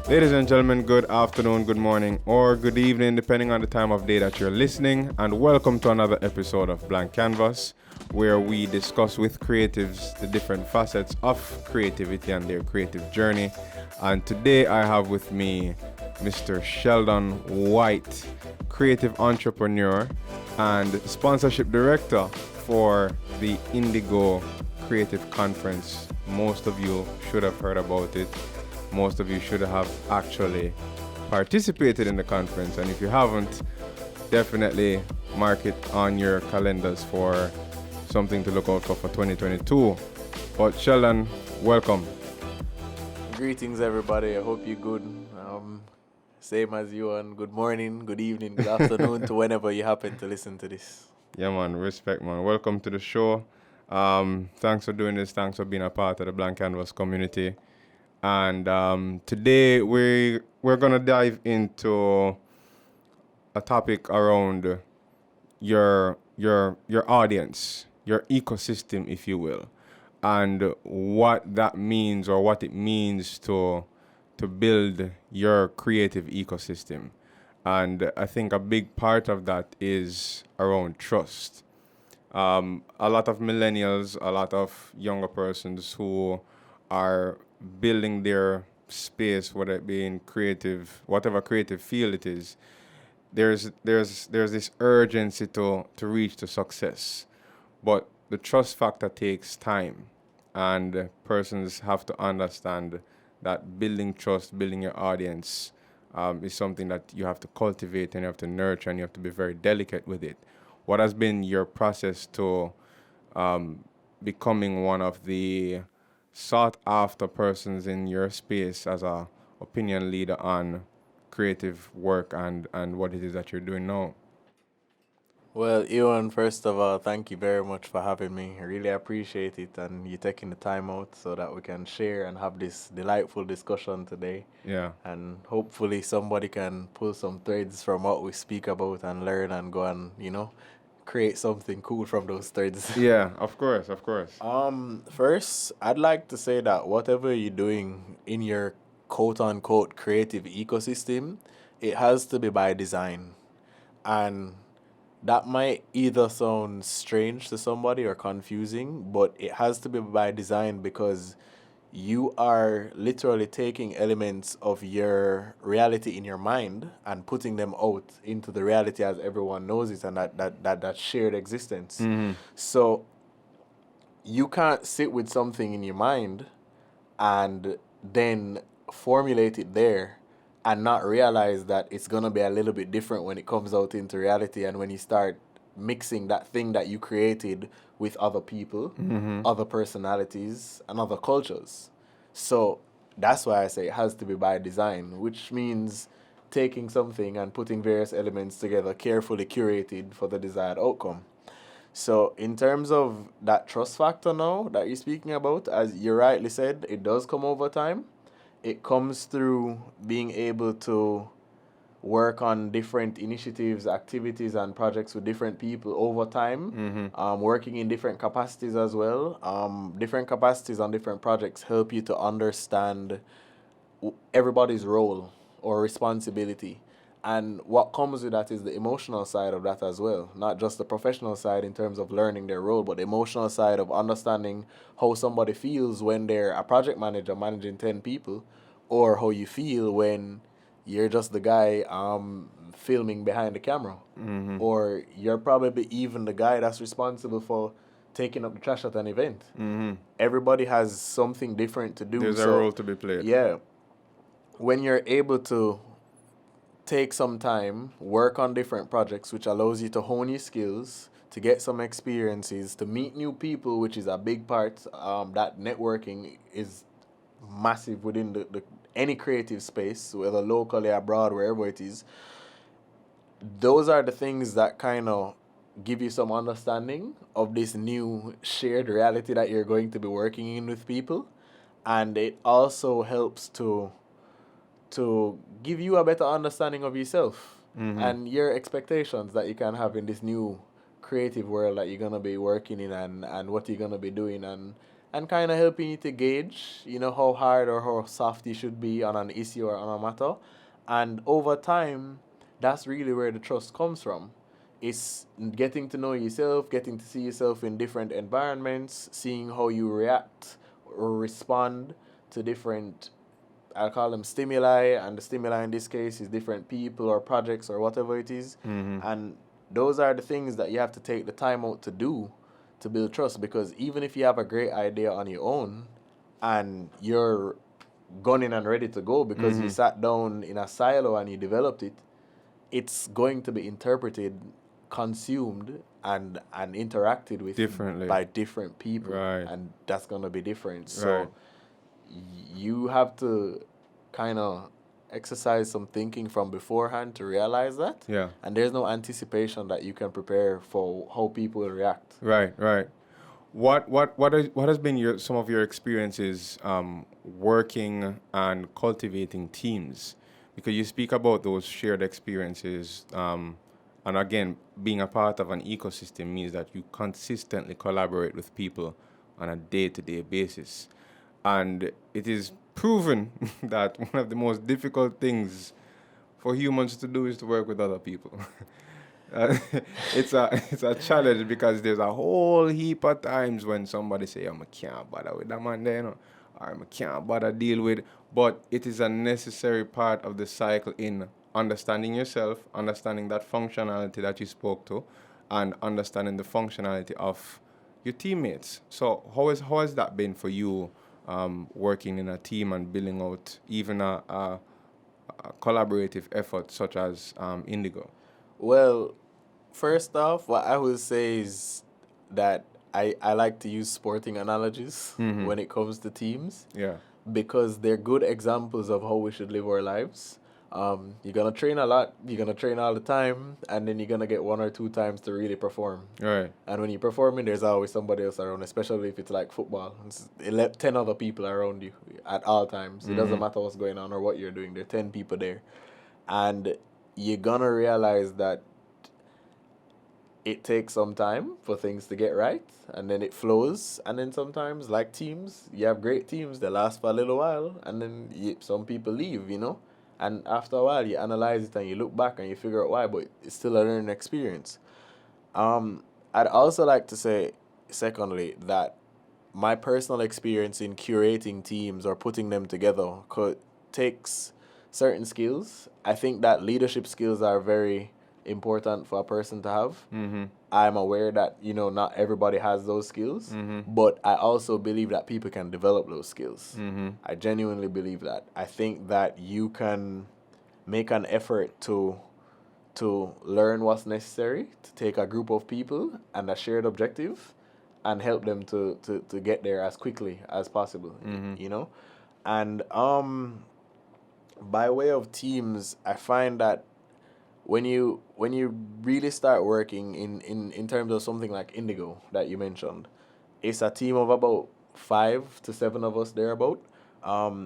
Ladies and gentlemen, good afternoon, good morning, or good evening, depending on the time of day that you're listening, and welcome to another episode of Blank Canvas, where we discuss with creatives the different facets of creativity and their creative journey. And today I have with me Mr. Sheldon Whyte, creative entrepreneur and sponsorship director for the Indigo Creative Conference. Most of you should have heard about it. Most of you should have actually participated in the conference, and if you haven't, definitely mark it on your calendars for something to look out for 2022. But Sheldon, welcome. Greetings, everybody. I hope you're good. Same as you, and good morning, good evening, good afternoon to whenever you happen to listen to this. Yeah, man. Respect, man. Welcome to the show. Thanks for doing this. Thanks for being a part of the Blank Canvas community. And today we're gonna dive into a topic around your audience, your ecosystem, if you will, and what that means or what it means to build your creative ecosystem. And I think a big part of that is around trust. A lot of millennials, a lot of younger persons who are building their space, whether it be in creative, whatever creative field it is, there's this urgency to reach to success. But the trust factor takes time, and persons have to understand that building trust, building your audience, is something that you have to cultivate and you have to nurture and you have to be very delicate with it. What has been your process to becoming one of the sought after persons in your space as a opinion leader on creative work and what it is that you're doing now? Well, Ewan, first of all, thank you very much for having me. I really appreciate it, and you taking the time out so that we can share and have this delightful discussion today. Yeah. And hopefully somebody can pull some threads from what we speak about and learn and go and, create something cool from those threads. Yeah, of course. First, I'd like to say that whatever you're doing in your quote unquote creative ecosystem, it has to be by design. And that might either sound strange to somebody or confusing, but it has to be by design because you are literally taking elements of your reality in your mind and putting them out into the reality as everyone knows it and that shared existence. Mm-hmm. So you can't sit with something in your mind and then formulate it there and not realize that it's going to be a little bit different when it comes out into reality and when you start mixing that thing that you created with other people, other personalities, and other cultures. So that's why I say it has to be by design, which means taking something and putting various elements together, carefully curated for the desired outcome. So in terms of that trust factor now that you're speaking about, as you rightly said, it does come over time. It comes through being able to work on different initiatives, activities, and projects with different people over time, working in different capacities as well. Different capacities on different projects help you to understand everybody's role or responsibility. And what comes with that is the emotional side of that as well. Not just the professional side in terms of learning their role, but the emotional side of understanding how somebody feels when they're a project manager managing 10 people, or how you feel when you're just the guy filming behind the camera. Or you're probably even the guy that's responsible for taking up the trash at an event. Everybody has something different to do. There's a role to be played. Yeah. When you're able to take some time, work on different projects, which allows you to hone your skills, to get some experiences, to meet new people, which is a big part. That networking is massive within the any creative space, whether locally, abroad, wherever it is. Those are the things that kind of give you some understanding of this new shared reality that you're going to be working in with people. And it also helps to give you a better understanding of yourself and your expectations that you can have in this new creative world that you're going to be working in and what you're going to be doing. And and kind of helping you to gauge, how hard or how soft you should be on an issue or on a matter. And over time, that's really where the trust comes from. It's getting to know yourself, getting to see yourself in different environments, seeing how you react or respond to different, I call them stimuli, and the stimuli in this case is different people or projects or whatever it is. And those are the things that you have to take the time out to do to build trust, because even if you have a great idea on your own and you're gunning and ready to go because you sat down in a silo and you developed it, it's going to be interpreted, consumed, and interacted with Differently. by different people. Right. And that's going to be different. So Right. you have to kind of exercise some thinking from beforehand to realize that. Yeah. And there's no anticipation that you can prepare for how people will react. Right, right. What has been some of your experiences working and cultivating teams? Because you speak about those shared experiences, and again, being a part of an ecosystem means that you consistently collaborate with people on a day-to-day basis, and it is proven that one of the most difficult things for humans to do is to work with other people. Uh, it's a challenge because there's a whole heap of times when somebody say, I can't bother with that man there, or I can't bother deal with. But it is a necessary part of the cycle in understanding yourself, understanding that functionality that you spoke to, and understanding the functionality of your teammates. So how has that been for you, working in a team and building out even a collaborative effort such as Indigo? Well, first off, what I would say is that I like to use sporting analogies when it comes to teams, Yeah. because they're good examples of how we should live our lives. You're going to train a lot, you're going to train all the time, and then you're going to get 1 or 2 times to really perform. Right. And when you're performing, there's always somebody else around, especially if it's like football. It's 10 other people around you at all times. It doesn't matter what's going on or what you're doing. There are 10 people there. And you're going to realize that it takes some time for things to get right, and then it flows. And then sometimes, like teams, you have great teams that last for a little while, and then some people leave, And after a while, you analyze it and you look back and you figure out why, but it's still a learning experience. I'd also like to say, secondly, that my personal experience in curating teams or putting them together takes certain skills. I think that leadership skills are very important for a person to have. I'm aware that, not everybody has those skills, but I also believe that people can develop those skills. I genuinely believe that. I think that you can make an effort to learn what's necessary to take a group of people and a shared objective and help them to get there as quickly as possible, And by way of teams, I find that when you really start working in terms of something like Indigo that you mentioned, it's a team of about 5 to 7 of us thereabout.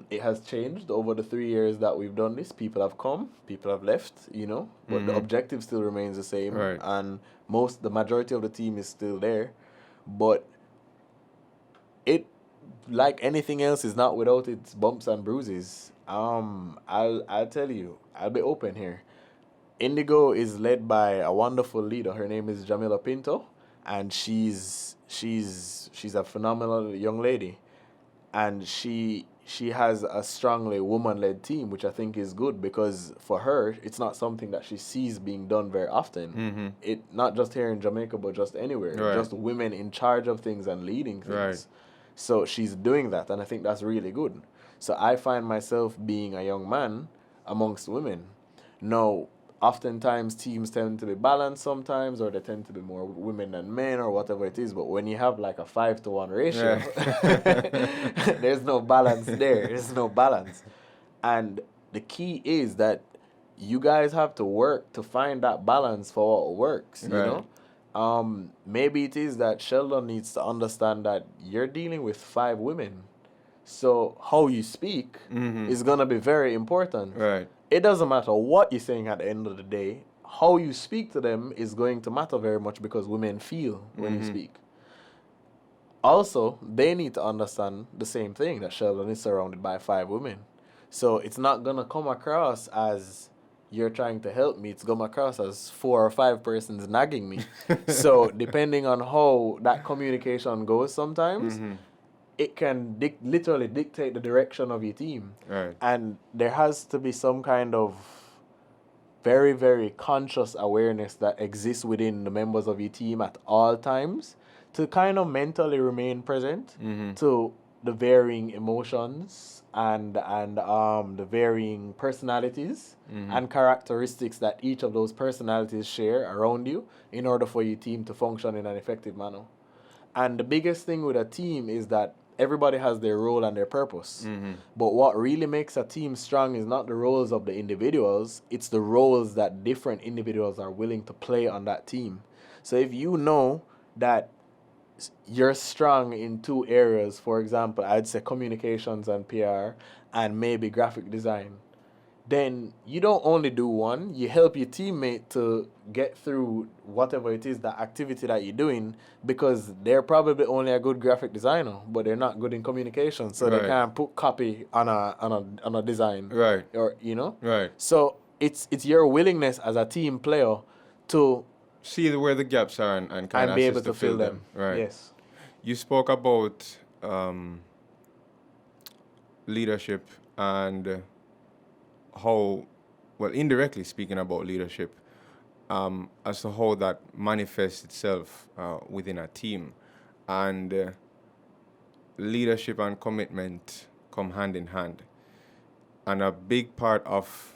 It has changed over the 3 years that we've done this. People have come, people have left, but the objective still remains the same. Right. And the majority of the team is still there. But it, like anything else, is not without its bumps and bruises. I'll tell you, I'll be open here. Indigo is led by a wonderful leader. Her name is Jamila Pinto, and she's a phenomenal young lady, and she has a strongly woman-led team, which I think is good, because for her, it's not something that she sees being done very often. It not just here in Jamaica, but just anywhere. Right. Just women in charge of things and leading things. Right. So she's doing that, and I think that's really good. So I find myself being a young man amongst women. Now, oftentimes teams tend to be balanced sometimes, or they tend to be more women than men, or whatever it is. But when you have like a 5-to-1 ratio, there's no balance there. There's no balance. And the key is that you guys have to work to find that balance for what works, you know? Maybe it is that Sheldon needs to understand that you're dealing with 5 women. So how you speak is going to be very important. Right. It doesn't matter what you're saying at the end of the day. How you speak to them is going to matter very much, because women feel when you speak. Also, they need to understand the same thing, that Sheldon is surrounded by 5 women. So it's not going to come across as you're trying to help me. It's going to come across as 4 or 5 persons nagging me. So depending on how that communication goes sometimes, it can literally dictate the direction of your team. Right. And there has to be some kind of very, very conscious awareness that exists within the members of your team at all times to kind of mentally remain present to the varying emotions and the varying personalities and characteristics that each of those personalities share around you in order for your team to function in an effective manner. And the biggest thing with a team is that everybody has their role and their purpose. But what really makes a team strong is not the roles of the individuals, it's the roles that different individuals are willing to play on that team. So if you know that you're strong in 2 areas, for example, I'd say communications and PR and maybe graphic design, then you don't only do one, you help your teammate to get through whatever it is, the activity that you're doing, because they're probably only a good graphic designer, but they're not good in communication, so they can't put copy on a design. Right. Or, Right. So it's your willingness as a team player to See where the gaps are and kind of be able to fill them. Right. Yes. You spoke about leadership and how, well, indirectly speaking about leadership, as to how that manifests itself within a team. And leadership and commitment come hand in hand. And a big part of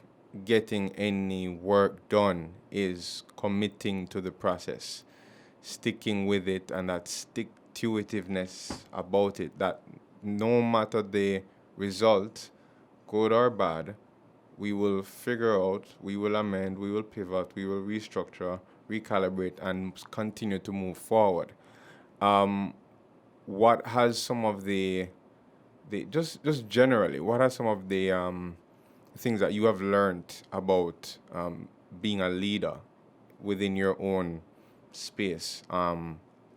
getting any work done is committing to the process, sticking with it, and that stick-to-itiveness about it, that no matter the result, good or bad, we will figure out, we will amend, we will pivot, we will restructure, recalibrate, and continue to move forward. What has some of the just generally, what are some of the things that you have learned about being a leader within your own space,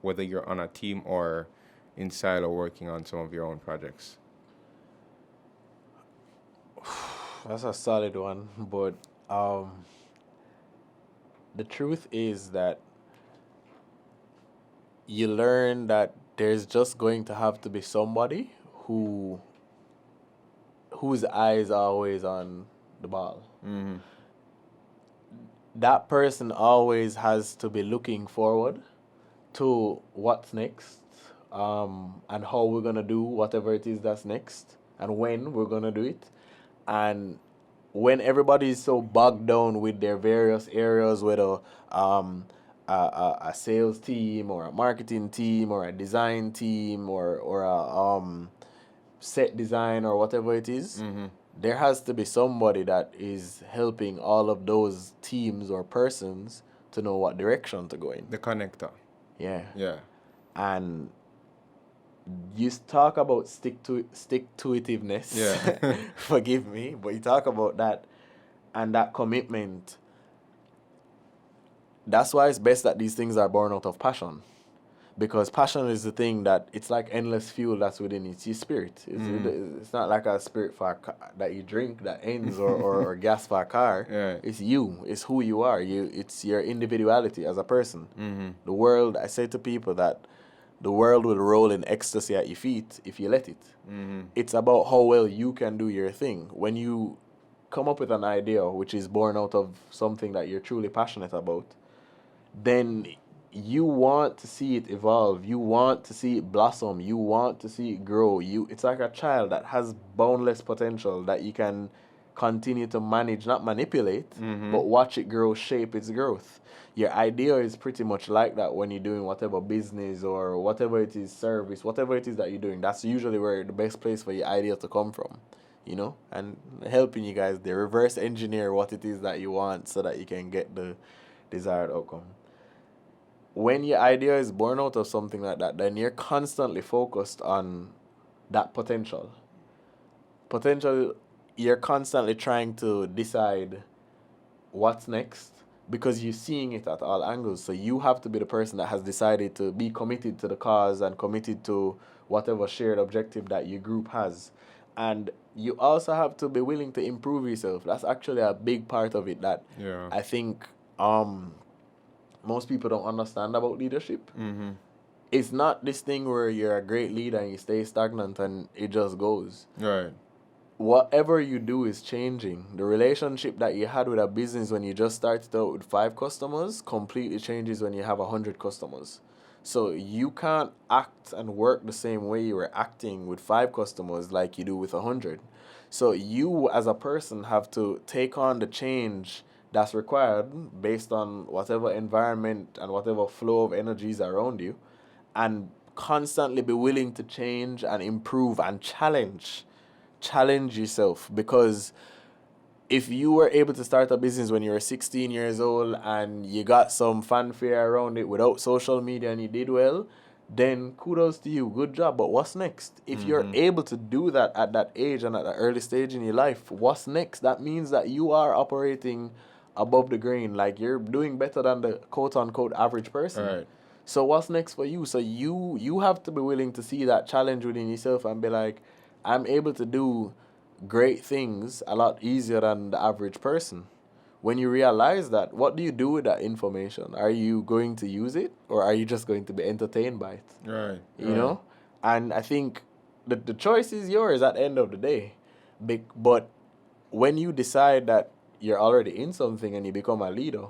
whether you're on a team or inside or working on some of your own projects? That's a solid one, but the truth is that you learn that there's just going to have to be somebody whose eyes are always on the ball. That person always has to be looking forward to what's next, and how we're going to do whatever it is that's next, and when we're going to do it. And when everybody is so bogged down with their various areas, whether a sales team or a marketing team or a design team or a set design or whatever it is, there has to be somebody that is helping all of those teams or persons to know what direction to go in. The connector. Yeah. Yeah. And you talk about stick-to-itiveness. Yeah. Forgive me, but you talk about that and that commitment. That's why it's best that these things are born out of passion. Because passion is the thing that, it's like endless fuel that's within it. It's your spirit. It's not like a spirit for a car that you drink that ends or gas for a car. Yeah. It's you. It's who you are. It's your individuality as a person. The world, I say to people that the world will roll in ecstasy at your feet if you let it. It's about how well you can do your thing. When you come up with an idea which is born out of something that you're truly passionate about, then you want to see it evolve. You want to see it blossom. You want to see it grow. It's like a child that has boundless potential that you can continue to manage, not manipulate, but watch it grow, shape its growth. Your idea is pretty much like that when you're doing whatever business or whatever it is, service, whatever it is that you're doing. That's usually where the best place for your idea to come from, and helping you guys, they reverse engineer what it is that you want so that you can get the desired outcome. When your idea is born out of something like that, then you're constantly focused on that potential. You're constantly trying to decide what's next, because you're seeing it at all angles. So you have to be the person that has decided to be committed to the cause and committed to whatever shared objective that your group has. And you also have to be willing to improve yourself. That's actually a big part of it that Yeah. I think most people don't understand about leadership. Mm-hmm. It's not this thing where you're a great leader and you stay stagnant and it just goes. Right. Whatever you do is changing. The relationship that you had with a business when you just started out with 5 customers completely changes when you have 100 customers. So you can't act and work the same way you were acting with 5 customers like you do with 100. So you as a person have to take on the change that's required based on whatever environment and whatever flow of energies around you, and constantly be willing to change and improve and challenge yourself. Because if you were able to start a business when you were 16 years old and you got some fanfare around it without social media and you did well, then kudos to you, good job. But what's next? If you're able to do that at that age and at that early stage in your life, what's next? That means that you are operating above the grain, like you're doing better than the quote unquote average person. Right. So what's next for you? So you have to be willing to see that challenge within yourself and be like, I'm able to do great things a lot easier than the average person. When you realize that, what do you do with that information? Are you going to use it, or are you just going to be entertained by it? Right. You know? And I think the choice is yours at the end of the day. But when you decide that you're already in something and you become a leader,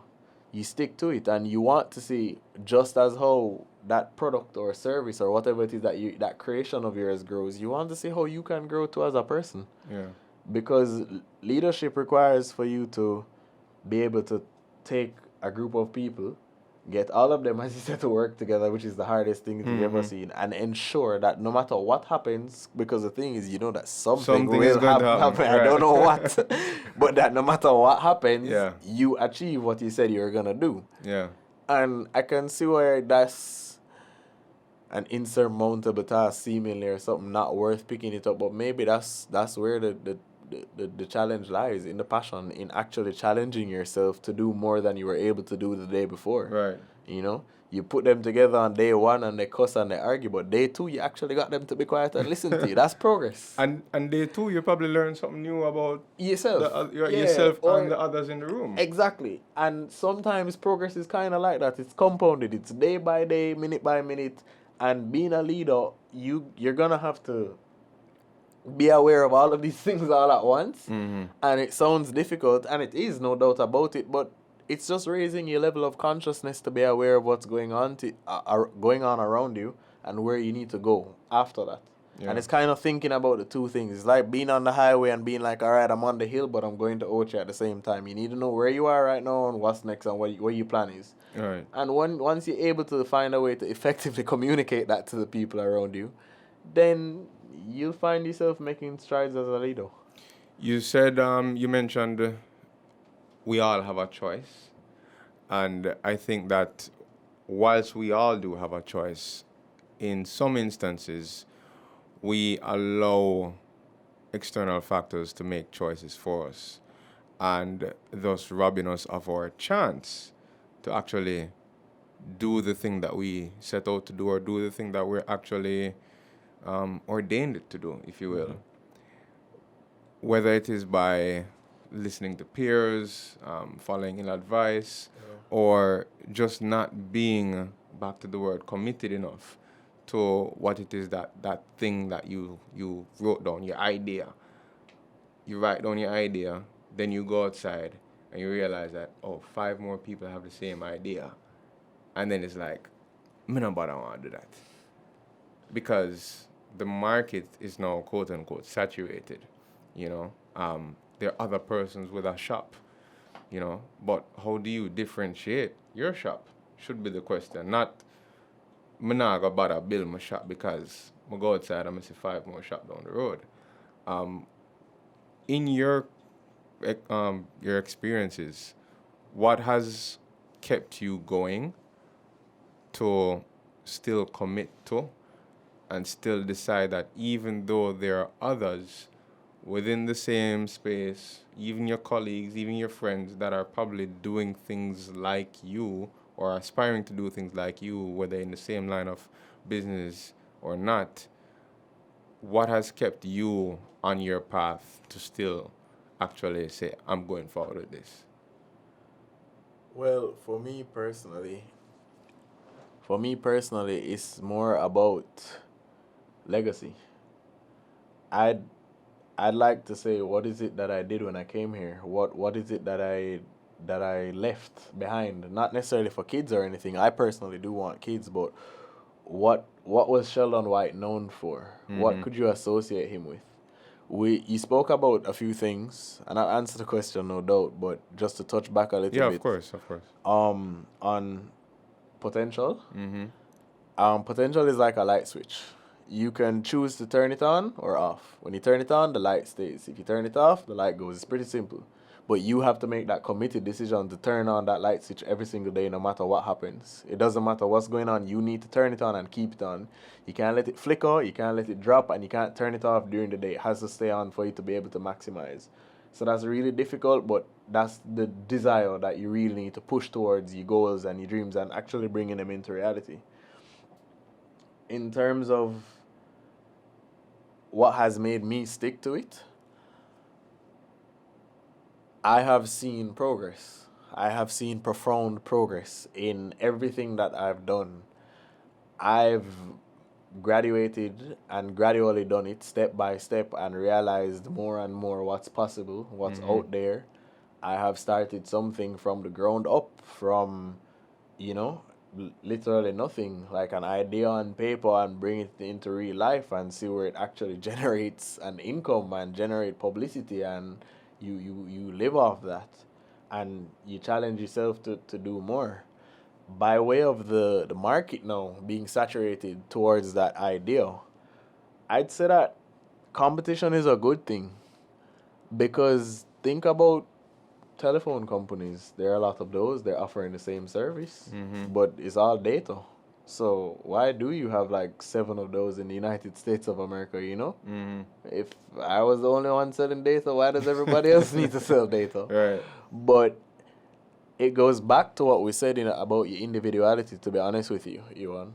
you stick to it, and you want to see, just as how that product or service or whatever it is that creation of yours grows, you want to see how you can grow too as a person. Yeah. Because leadership requires for you to be able to take a group of people, get all of them, as you said, to work together, which is the hardest thing you've ever seen, and ensure that no matter what happens, because the thing is, you know that something Something will is going to happen. happen. I don't Right. know what, but that no matter what happens, Yeah. you achieve what you said you're gonna do. Yeah. And I can see where that's an insurmountable task, seemingly, or something not worth picking it up. But maybe that's where the challenge lies, in the passion, in actually challenging yourself to do more than you were able to do the day before. Right. You know, you put them together on day 1 and they cuss and they argue, but day 2 you actually got them to be quiet and listen to you. That's progress. And day 2, you probably learn something new about Yourself. yourself or- and the others in the room. Exactly. And sometimes progress is kind of like that. It's compounded. It's day by day, minute by minute. And being a leader, you're going to have to be aware of all of these things all at once. Mm-hmm. And it sounds difficult, and it is, no doubt about it, but it's just raising your level of consciousness to be aware of what's going on going on around you and where you need to go after that. Yeah. And it's kind of thinking about the two things. It's like being on the highway and being like, all right, I'm on the hill, but I'm going to Ochi at the same time. You need to know where you are right now and what's next and what your plan is. Right. And once you're able to find a way to effectively communicate that to the people around you, then you'll find yourself making strides as a leader. You said, you mentioned we all have a choice. And I think that whilst we all do have a choice, in some instances, we allow external factors to make choices for us, and thus robbing us of our chance to actually do the thing that we set out to do, or do the thing that we're actually ordained to do, if you will. Whether it is by listening to peers, following ill advice, or just not being, back to the word, committed enough to what it is that thing that you wrote down, your idea. You write down your idea, then you go outside and you realize that, 5 more people have the same idea. And then it's like, me no bother want to do that. Because the market is now, quote unquote, saturated. You know, there are other persons with a shop, you know, but how do you differentiate your shop should be the question. Not, me not go bother build my shop because I go outside and I see 5 more shop down the road. In your experiences, what has kept you going to still commit to and still decide that even though there are others within the same space, even your colleagues, even your friends that are probably doing things like you or aspiring to do things like you, whether in the same line of business or not, what has kept you on your path to still actually say, I'm going forward with this? Well, for me personally, it's more about legacy. I'd I'd like to say, what is it that I did when I came here? What is it that I left behind? Not necessarily for kids or anything. I personally do want kids, but what was Sheldon Whyte known for? What Mm-hmm. could you associate him with? You spoke about a few things, and I'll answer the question, no doubt, but just to touch back a little Yeah, of bit, course, of course. on potential. Mm-hmm. Potential is like a light switch. You can choose to turn it on or off. When you turn it on, the light stays. If you turn it off, the light goes. It's pretty simple. But you have to make that committed decision to turn on that light switch every single day, no matter what happens. It doesn't matter what's going on. You need to turn it on and keep it on. You can't let it flicker, you can't let it drop, and you can't turn it off during the day. It has to stay on for you to be able to maximize. So that's really difficult, but that's the desire that you really need to push towards your goals and your dreams and actually bringing them into reality. In terms of what has made me stick to it, I have seen progress. I have seen profound progress in everything that I've done. I've graduated and gradually done it step by step and realized more and more what's possible, what's out there. I have started something from the ground up, from, you know, literally nothing, like an idea on paper, and bring it into real life and see where it actually generates an income and generate publicity, and you live off that, and you challenge yourself to do more by way of the market now being saturated towards that idea. I'd say that competition is a good thing, because think about telephone companies. There are a lot of those. They're offering the same service, but it's all data. So why do you have like 7 of those in the United States of America, you know? If I was the only one selling data, why does everybody else need to sell data? Right. But it goes back to what we said about your individuality, to be honest with you, Iwan.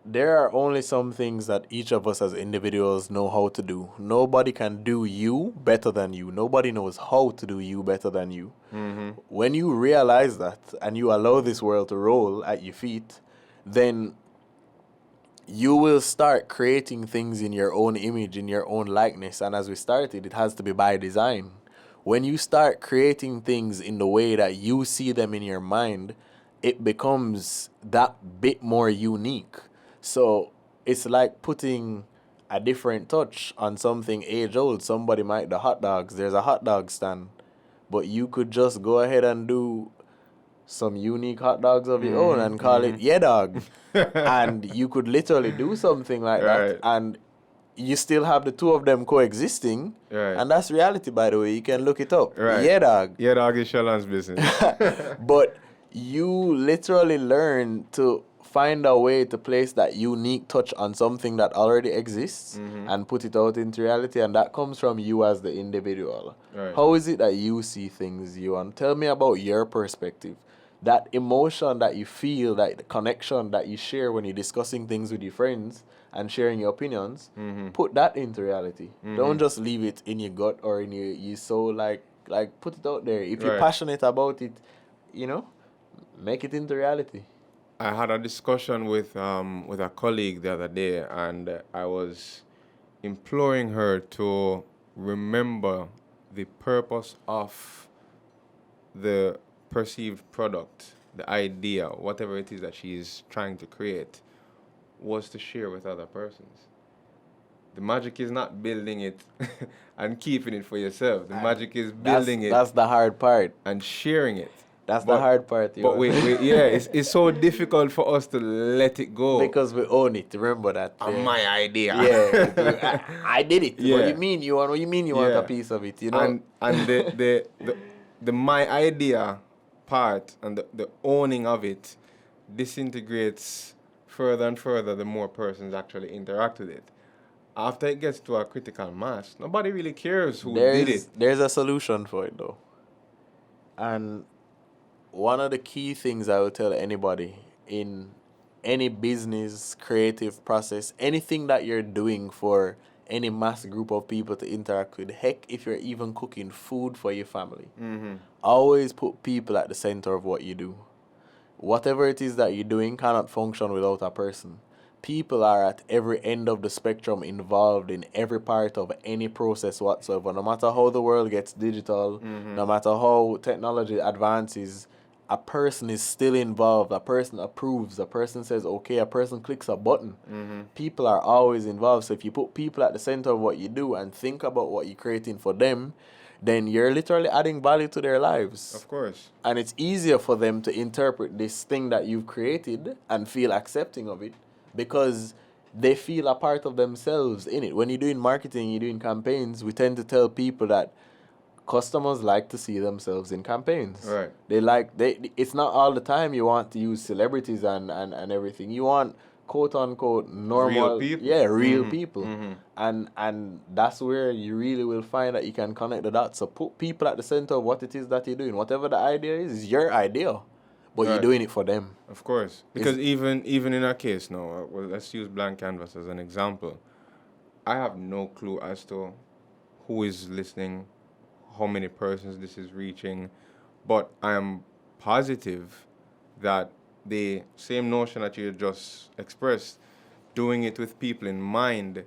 There are only some things that each of us as individuals know how to do. Nobody can do you better than you. Nobody knows how to do you better than you. When you realize that and you allow this world to roll at your feet, then you will start creating things in your own image, in your own likeness. And as we started, it has to be by design. When you start creating things in the way that you see them in your mind, it becomes that bit more unique. So it's like putting a different touch on something age old. Somebody might the hot dogs. There's a hot dog stand, but you could just go ahead and do some unique hot dogs of your own and call it Yeah Dog. And you could literally do something like that, Right. and you still have the two of them coexisting. Right. And that's reality, by the way. You can look it up. Right. Yeah Dog. Yeah, dog is Sheldon's business. But you literally learn to find a way to place that unique touch on something that already exists and put it out into reality, and that comes from you as the individual. Right. How is it that you see things, Yuan? Tell me about your perspective. That emotion that you feel, that the connection that you share when you're discussing things with your friends and sharing your opinions, put that into reality. Don't just leave it in your gut or in your soul. Like put it out there. If you're Right. passionate about it, you know, make it into reality. I had a discussion with a colleague the other day, and I was imploring her to remember the purpose of the perceived product, the idea, whatever it is that she is trying to create, was to share with other persons. The magic is not building it and keeping it for yourself. The magic is building it That's the hard part. and sharing it. That's the hard part. But it's so difficult for us to let it go. Because we own it. Remember that. My idea. Yeah, I did it. Yeah. What you mean you want? What you mean you want Yeah. a piece of it? You know. And the my idea part and the owning of it disintegrates further and further the more persons actually interact with it. after it gets to a critical mass, nobody really cares who did it. There's a solution for it though. And one of the key things I would tell anybody in any business, creative process, anything that you're doing for any mass group of people to interact with, heck, if you're even cooking food for your family, always put people at the center of what you do. Whatever it is that you're doing cannot function without a person. People are at every end of the spectrum involved in every part of any process whatsoever. No matter how the world gets digital, no matter how technology advances, a person is still involved. A person approves. A person says okay. A person clicks a button. People are always involved. So if you put people at the center of what you do and think about what you're creating for them, then you're literally adding value to their lives. Of course. And it's easier for them to interpret this thing that you've created and feel accepting of it because they feel a part of themselves in it. When you're doing marketing, you're doing campaigns, we tend to tell people that customers like to see themselves in campaigns. Right. It's not all the time you want to use celebrities and everything. You want quote unquote normal Real people. Yeah, real people. And that's where you really will find that you can connect the dots. So put people at the center of what it is that you're doing. Whatever the idea is your idea. But you're doing it for them. Of course. Because even in our case now, well, let's use Blank Canvas as an example. I have no clue as to who is listening, how many persons this is reaching, but I am positive that the same notion that you just expressed, doing it with people in mind,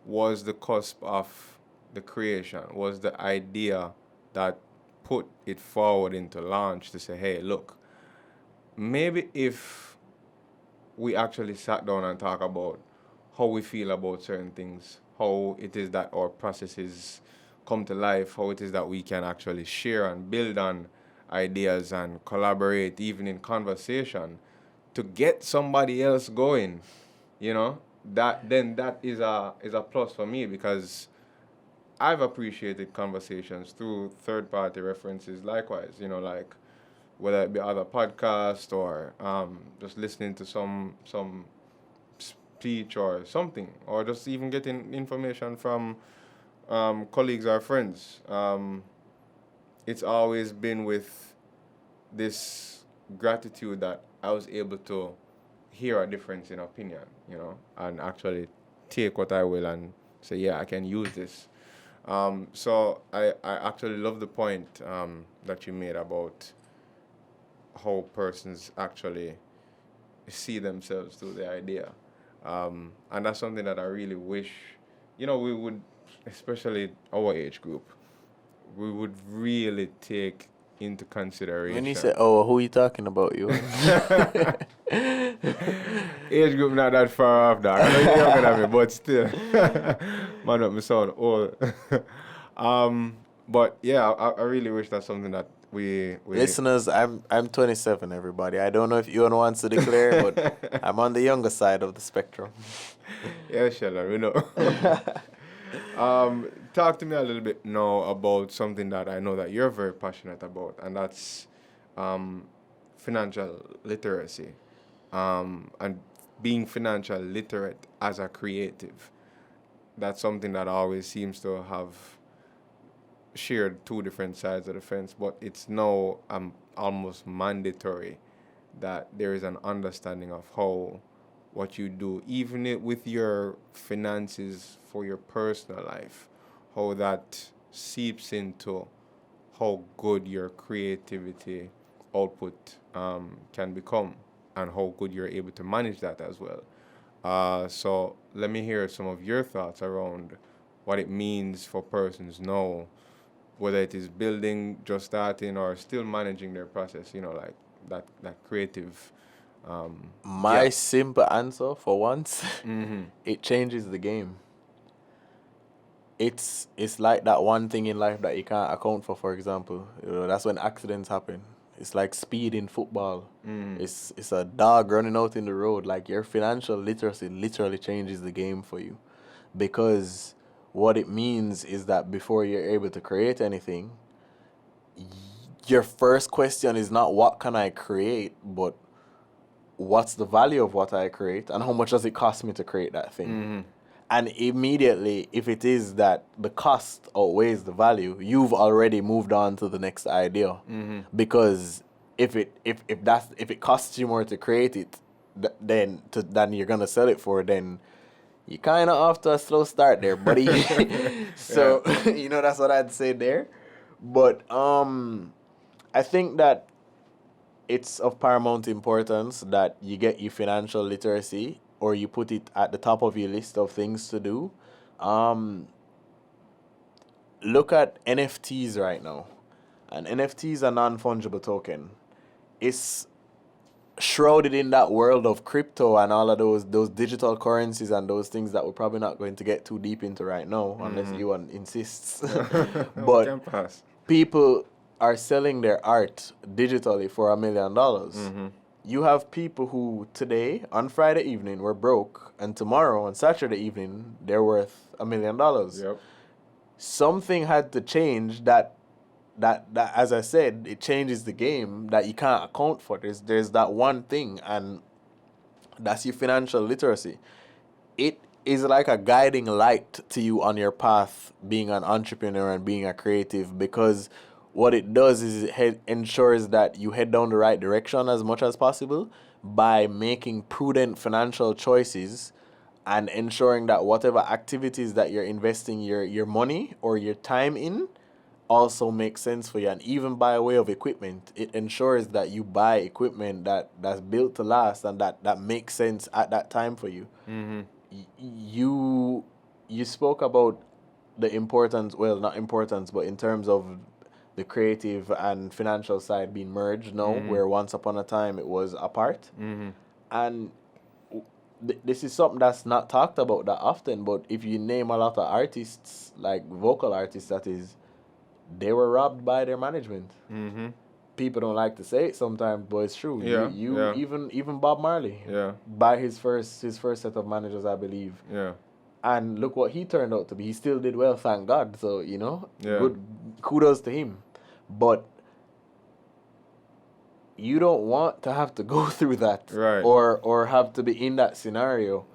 was the cusp of the creation, was the idea that put it forward into launch to say, hey, look, maybe if we actually sat down and talk about how we feel about certain things, how it is that our processes come to life, how it is that we can actually share and build on ideas and collaborate even in conversation to get somebody else going, that is a plus for me because I've appreciated conversations through third-party references likewise, like whether it be other podcasts or just listening to some speech or something, or just even getting information from colleagues or friends. It's always been with this gratitude that I was able to hear a difference in opinion, and actually take what I will and say, yeah, I can use this. So I actually love the point that you made about how persons actually see themselves through the idea. And that's something that I really wish, we would, especially our age group, we would really take into consideration. When you say, who are you talking about, you? Age group not that far off, dog. I know you're younger than me, but still. Man, up me sound old. But yeah, I really wish that's something that we Listeners, I'm 27, everybody. I don't know if Ewan wants to declare, but I'm on the younger side of the spectrum. Yeah, Sheldon, we know. Talk to me a little bit now about something that I know that you're very passionate about, and that's financial literacy, and being financial literate as a creative. That's something that always seems to have shared two different sides of the fence, but it's now almost mandatory that there is an understanding of how what you do, even with your finances for your personal life, how that seeps into how good your creativity output can become and how good you're able to manage that as well. So let me hear some of your thoughts around what it means for persons now, whether it is building, just starting, or still managing their process, like that creative. My simple answer for once, it changes the game. It's like that one thing in life that you can't account for example. That's when accidents happen. It's like speed in football. It's a dog running out in the road. Like your financial literacy literally changes the game for you. Because what it means is that before you're able to create anything, your first question is not what can I create, but what's the value of what I create and how much does it cost me to create that thing? And immediately, if it is that the cost outweighs the value, you've already moved on to the next idea. Because if it costs you more to create it, than you're gonna sell it for, then you kind of off to a slow start there, buddy. So that's what I'd say there. But I think that it's of paramount importance that you get your financial literacy, or you put it at the top of your list of things to do. Look at NFTs right now. An NFT is a non-fungible token. It's shrouded in that world of crypto and all of those digital currencies and those things that we're probably not going to get too deep into right now, unless you insists. But can pass. People are selling their art digitally for $1 million. You have people who today, on Friday evening, were broke, and tomorrow, on Saturday evening, they're worth $1 million. Yep. Something had to change that, as I said, it changes the game that you can't account for. There's that one thing, and that's your financial literacy. It is like a guiding light to you on your path being an entrepreneur and being a creative, because what it does is it ensures that you head down the right direction as much as possible by making prudent financial choices and ensuring that whatever activities that you're investing your money or your time in also makes sense for you. And even by way of equipment, it ensures that you buy equipment that's built to last and that makes sense at that time for you. You spoke about the importance, well, not importance, but in terms of the creative and financial side being merged now, where once upon a time it was apart. And this is something that's not talked about that often, but if you name a lot of artists, like vocal artists that is, they were robbed by their management. People don't like to say it sometimes, but it's true. Even Bob Marley, by his first set of managers, I believe. And look what he turned out to be. He still did well, thank God. So, good kudos to him. But you don't want to have to go through that, Right. or have to be in that scenario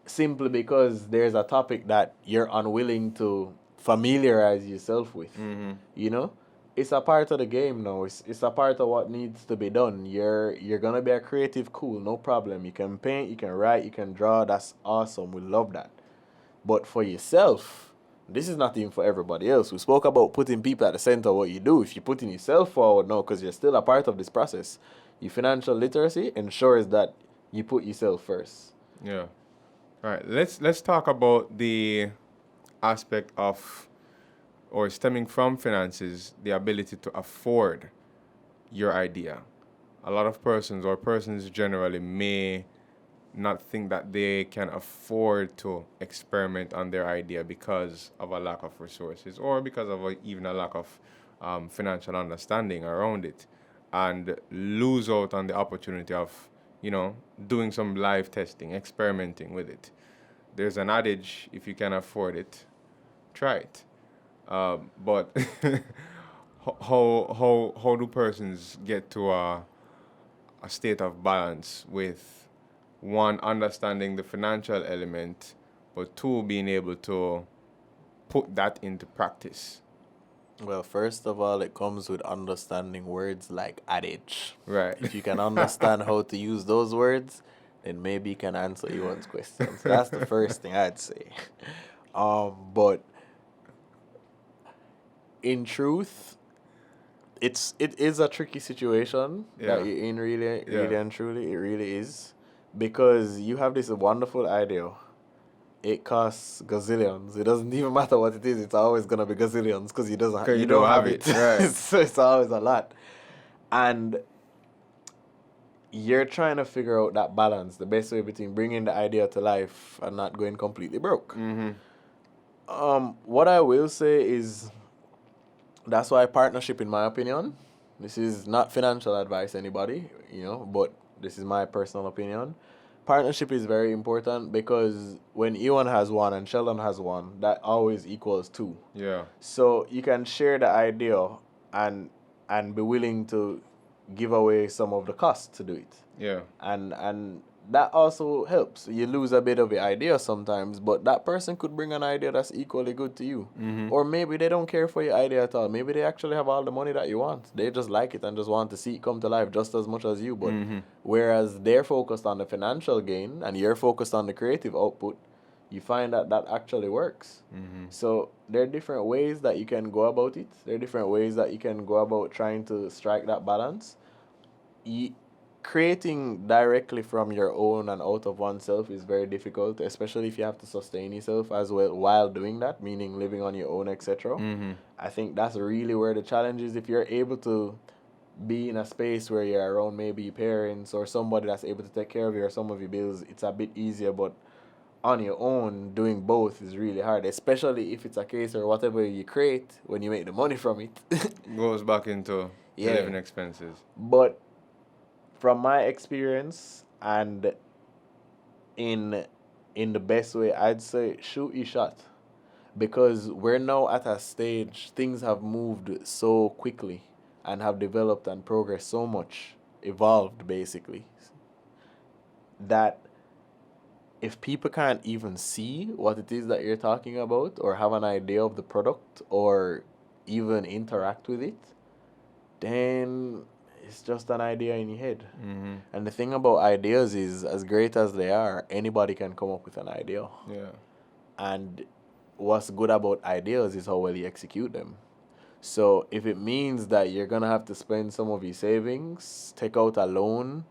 simply because there's a topic that you're unwilling to familiarize yourself with. It's a part of the game now. It's a part of what needs to be done. You're gonna be a creative, cool, no problem. You can paint, you can write, you can draw. That's awesome. We love that. But for yourself, this is not even for everybody else. We spoke about putting people at the center of what you do. If you're putting yourself forward now, because you're still a part of this process, your financial literacy ensures that you put yourself first. Yeah. All right. Let's talk about the aspect of, or stemming from finances, the ability to afford your idea. A lot of persons generally may not think that they can afford to experiment on their idea because of a lack of resources, or because of even a lack of financial understanding around it, and lose out on the opportunity of, doing some live testing, experimenting with it. There's an adage, if you can afford it, try it. But how do persons get to a state of balance with, one, understanding the financial element, but two, being able to put that into practice? Well, first of all, it comes with understanding words like adage. Right. If you can understand how to use those words, then maybe you can answer anyone's questions. So that's the first thing I'd say. But in truth, it is a tricky situation that you're in, really and truly. It really is. Because you have this wonderful idea. It costs gazillions. It doesn't even matter what it is. It's always gonna be gazillions because you don't have it. Right. So it's always a lot, and you're trying to figure out that balance, the best way between bringing the idea to life and not going completely broke. What I will say is, that's why partnership, in my opinion, this is not financial advice, anybody, but this is my personal opinion. Partnership is very important because when Ewan has one and Sheldon has one, that always equals two. Yeah. So you can share the idea and be willing to give away some of the cost to do it. Yeah. And that also helps. You lose a bit of the idea sometimes, but that person could bring an idea that's equally good to you. Or maybe they don't care for your idea at all. Maybe they actually have all the money that you want. They just like it and just want to see it come to life just as much as you. But whereas they're focused on the financial gain and you're focused on the creative output, you find that that actually works. So there are different ways that you can go about it. There are different ways that you can go about trying to strike that balance. Creating directly from your own and out of oneself is very difficult, especially if you have to sustain yourself as well while doing that, meaning living on your own, etc. I think that's really where the challenge is. If you're able to be in a space where you're around maybe your parents or somebody that's able to take care of you or some of your bills, it's a bit easier. But on your own, doing both is really hard, especially if it's a case or whatever you create when you make the money from it. Goes back into the Yeah. living expenses. But from my experience and in the best way, I'd say shoot your shot, because we're now at a stage, things have moved so quickly and have developed and progressed so much, evolved basically, that if people can't even see what it is that you're talking about or have an idea of the product or even interact with it, then it's just an idea in your head. And the thing about ideas is, as great as they are, anybody can come up with an idea. Yeah. And what's good about ideas is how well you execute them. So if it means that you're going to have to spend some of your savings, take out a loan,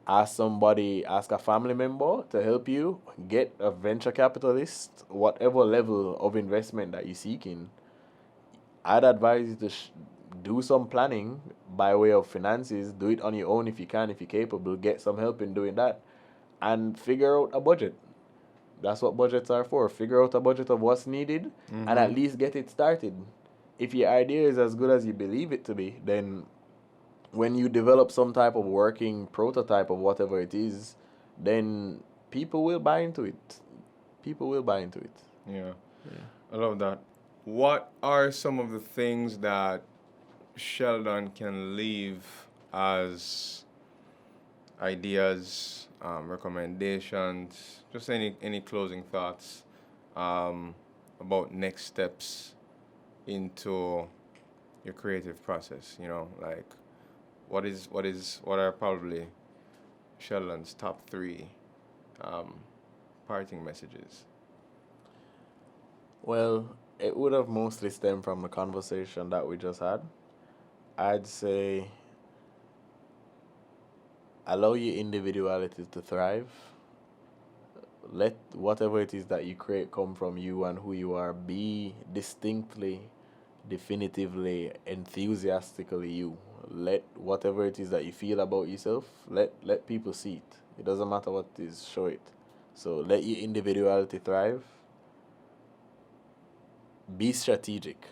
ask a family member to help you, get a venture capitalist, whatever level of investment that you're seeking, I'd advise you to do some planning by way of finances. Do it on your own if you can, if you're capable. Get some help in doing that. And figure out a budget. That's what budgets are for. Figure out a budget of what's needed and at least get it started. If your idea is as good as you believe it to be, then when you develop some type of working prototype of whatever it is, then people will buy into it. People will buy into it. Yeah. I love that. What are some of the things that Sheldon can leave as ideas, recommendations, just any closing thoughts about next steps into your creative process? You know, like what are probably Sheldon's top 3 parting messages? Well, it would have mostly stemmed from the conversation that we just had. I'd say allow your individuality to thrive. Let whatever it is that you create come from you and who you are. Be distinctly, definitively, enthusiastically you. Let whatever it is that you feel about yourself, let people see it. It doesn't matter what it is, show it. So let your individuality thrive. Be strategic.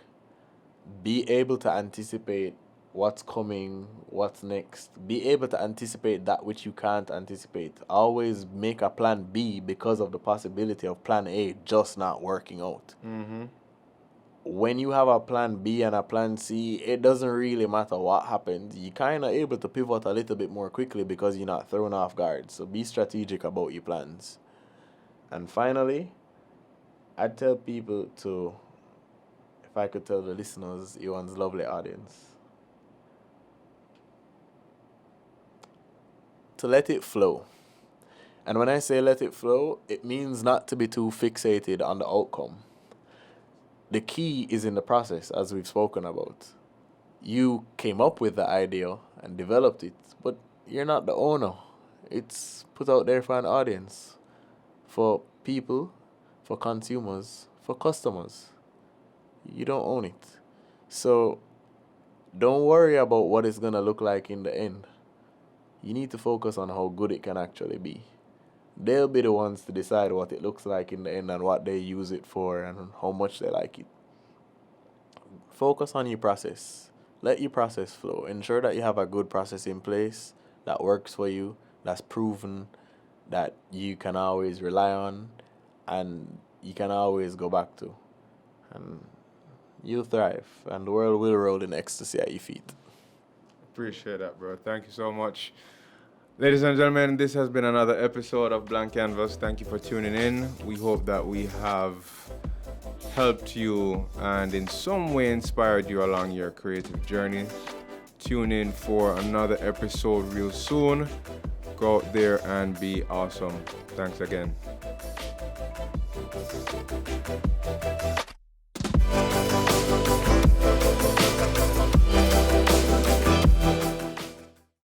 Be able to anticipate what's coming, what's next. Be able to anticipate that which you can't anticipate. Always make a plan B because of the possibility of plan A just not working out. When you have a plan B and a plan C, it doesn't really matter what happens. You're kind of able to pivot a little bit more quickly because you're not thrown off guard. So be strategic about your plans. And finally, I'd tell people to, if I could tell the listeners, Ewan's lovely audience, to let it flow. And when I say let it flow, it means not to be too fixated on the outcome. The key is in the process, as we've spoken about. You came up with the idea and developed it, but you're not the owner. It's put out there for an audience, for people, for consumers, for customers. You don't own it. So don't worry about what it's going to look like in the end. You need to focus on how good it can actually be. They'll be the ones to decide what it looks like in the end and what they use it for and how much they like it. Focus on your process. Let your process flow. Ensure that you have a good process in place that works for you, that's proven, that you can always rely on, and you can always go back to. And you'll thrive, and the world will roll in ecstasy at your feet. Appreciate that, bro. Thank you so much. Ladies and gentlemen, this has been another episode of Blank Canvas. Thank you for tuning in. We hope that we have helped you and in some way inspired you along your creative journey. Tune in for another episode real soon. Go out there and be awesome. Thanks again.